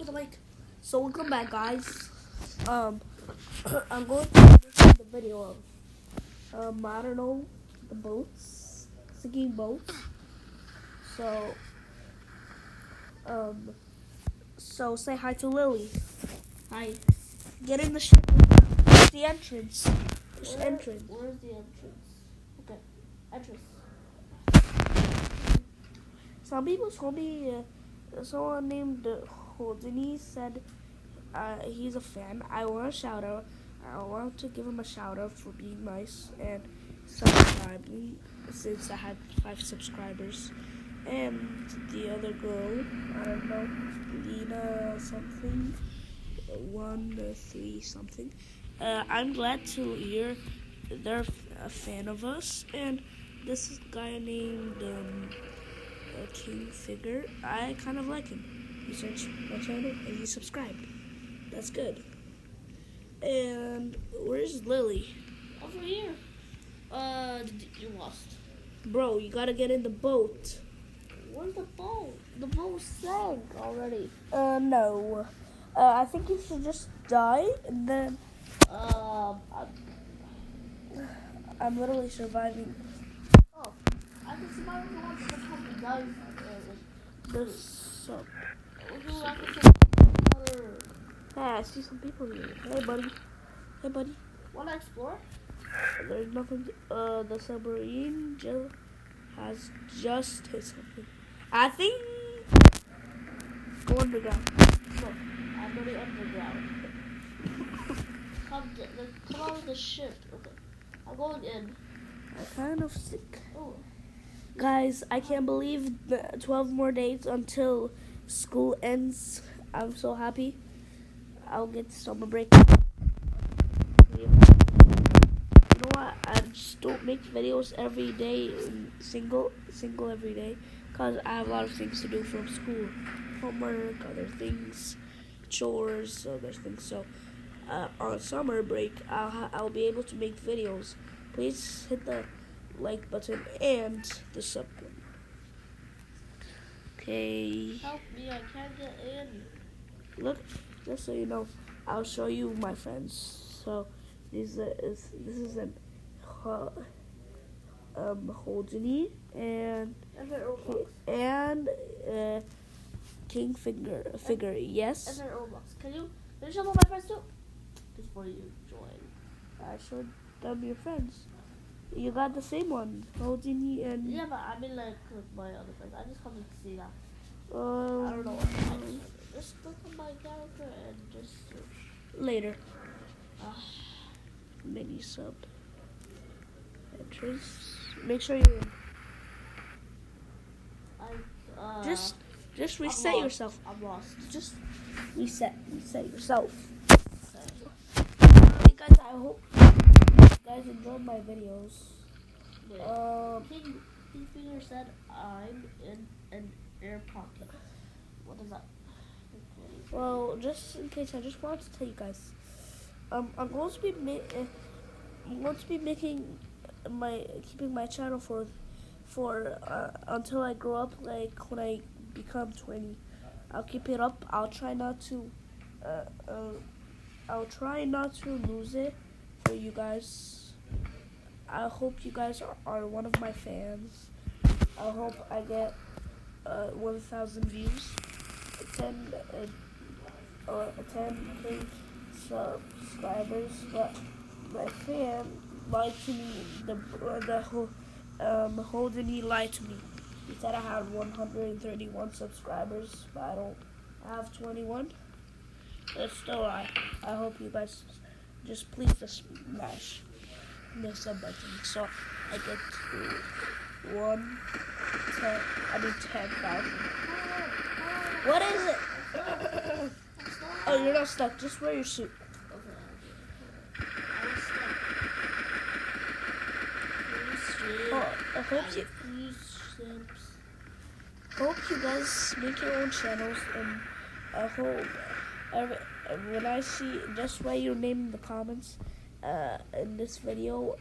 for the mic. So welcome back, guys. I'm going to make the video of I don't know, the boats, sinking boats. So um so say hi to Lily. Hi. Get in the ship. Where's the entrance? Where's the entrance? Where's the entrance? Okay, entrance. Some people told me someone named Houdini said he's a fan. I want a shout out. I want to give him a shout out for being nice and subscribing since I had 5 subscribers. And the other girl, I don't know, Lena something, 1 3 something. I'm glad to hear they're a fan of us. And this is a guy named King Figure. I kind of like him. He searched my channel and he subscribed. That's good. And where's Lily? Over here. You lost. Bro, you gotta get in the boat. Where's the boat? The boat sank already. No. I think you should just die and then I'm literally surviving. Oh, I can survive if I want to become the guys. The sub. Hey, I see some people here. Hey, buddy. Hey, buddy. Wanna explore? There's nothing. The submarine has just hit something. I think go underground. No, I'm already underground. Come out of the ship. Okay, I'm going in. I'm kind of sick. Oh. Guys, I can't believe the 12 more days until school ends. I'm so happy. I'll get summer break. You know what? I just don't make videos every day, single every day, because I have a lot of things to do from school, homework, other things, chores, other things. So on summer break, I'll be able to make videos. Please hit the like button and the sub button. Okay. Help me! I can't get in. Look, just so you know, I'll show you my friends. So this is an Houdini and King Figure. Yes. And then Roblox. Can you show my friends too? Before you join. I showed them your friends. You got the same one, Houdini and. Yeah, but I mean like with my other friends. I just come to see that. I Um, don't know. Just look at my character and just search. later. Mini sub. Entrance. Make sure you're in. Just reset yourself. I'm lost. Just reset yourself. Hey guys, I hope you guys enjoyed my videos. King Finger said I'm in an air pocket. What is that? Well, just in case, I just wanted to tell you guys. I'm going to be keeping my channel for until I grow up, like when I become 20. I'll keep it up. I'll try not to lose it for you guys. I hope you guys are one of my fans. I hope I get 1,000 views, 10K subscribers. But my fan lied to me. The Houdini lied to me. He said I had 131 subscribers, but I don't have 21. That's still a lie. I hope you guys just please just smash the sub button so I get to 10,000. What is it? Oh, you're not stuck. Just wear your suit. Okay. I was stuck. Oh, I hope you guys make your own channels, and I hope when I see, just write your name in the comments in this video.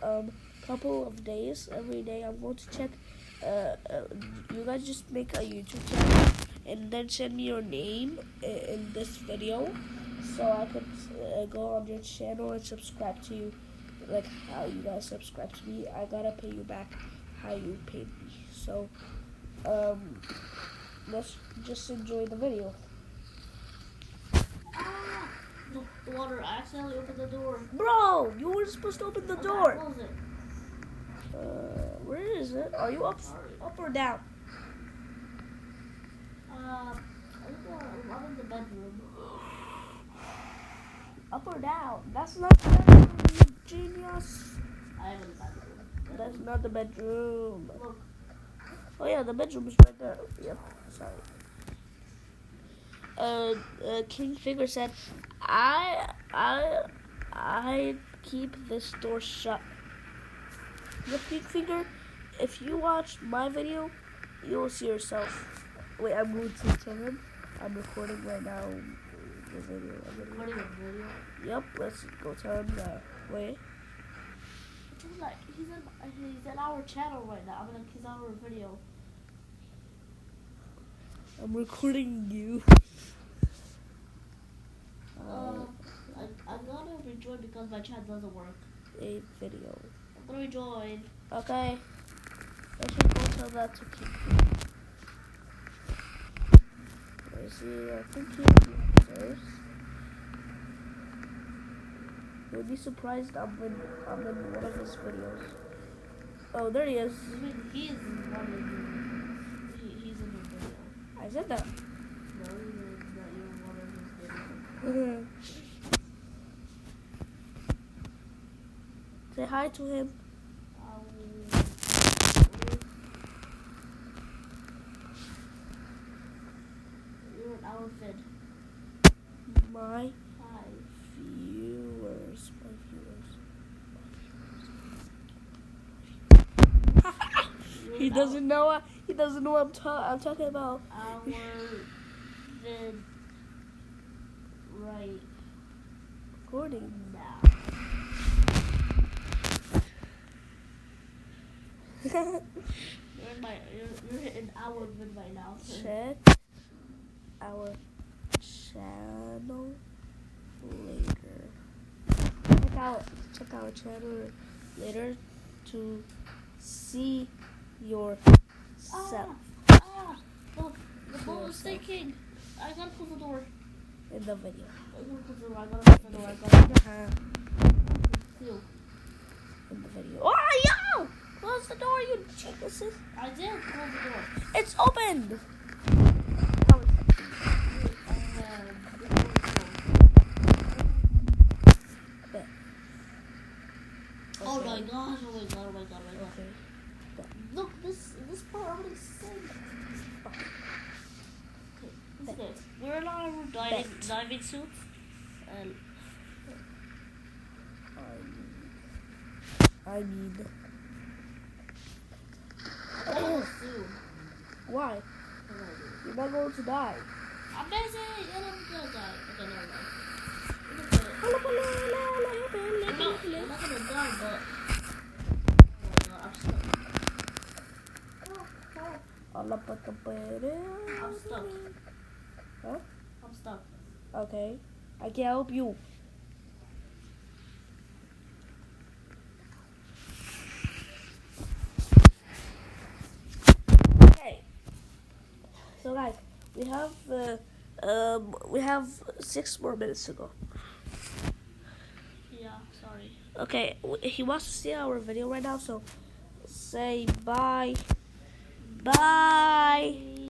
Couple of days, every day I'm going to check. You guys just make a YouTube channel and then send me your name in this video, so I could go on your channel and subscribe to you, like how you guys subscribe to me. I gotta pay you back how you paid me. So let's just enjoy the video. Ah! The water. I accidentally opened the door. Bro, you were supposed to open the Okay, door. close it. Where is it? Are you up or down? I think I'm in the bedroom. Up or down? That's not the bedroom, you genius. I am in the bedroom. That's not the bedroom. Look. Oh yeah, the bedroom is right there. Yep, sorry. King Figure said, I keep this door shut. The King Figure, if you watch my video, you will see yourself. Wait, I'm going to tell him. I'm recording right now. The video. Recording a video. Yep, let's go tell him that. Wait. He's like he's in our channel right now. I'm like he's on our video. I'm recording you. I'm gonna rejoin because my chat doesn't work. A video. I'm gonna rejoin. Okay. Let's just go tell that to King. Let's see. I think he's first. You'll be surprised I'm in one of his videos. Oh, there he is. You mean he's one of you? He's in your video. I said that. No, you mean that you're one of his videos. Say hi to him. You're an outfit. My Hi. viewers. He doesn't know. He doesn't know what I'm talking about. Our vid right Recording. now. You're in our vid right now. Check our channel later. Check our channel later to see yourself The ball is sinking. I gotta close the door. in the video. I gotta close the door. I gotta close the door. I gotta feel. In the video. Oh, yo! Close the door, you geniuses. I did close the door. It's opened. Oh my gosh, oh my god, oh my god, oh my god. Okay. Look, this part I'm gonna sing. Okay, we're in our diving suits. And I need. soon. Why? You're not going to die. I'm busy, and I'm gonna die. Okay, never mind. I'm not gonna die, but oh my god, I'm stuck. I'm stuck. Huh? I'm stuck. Okay. I can help you. Okay. So guys, we have 6 more minutes to go. Yeah, sorry. Okay, he wants to see our video right now, so say bye. Bye.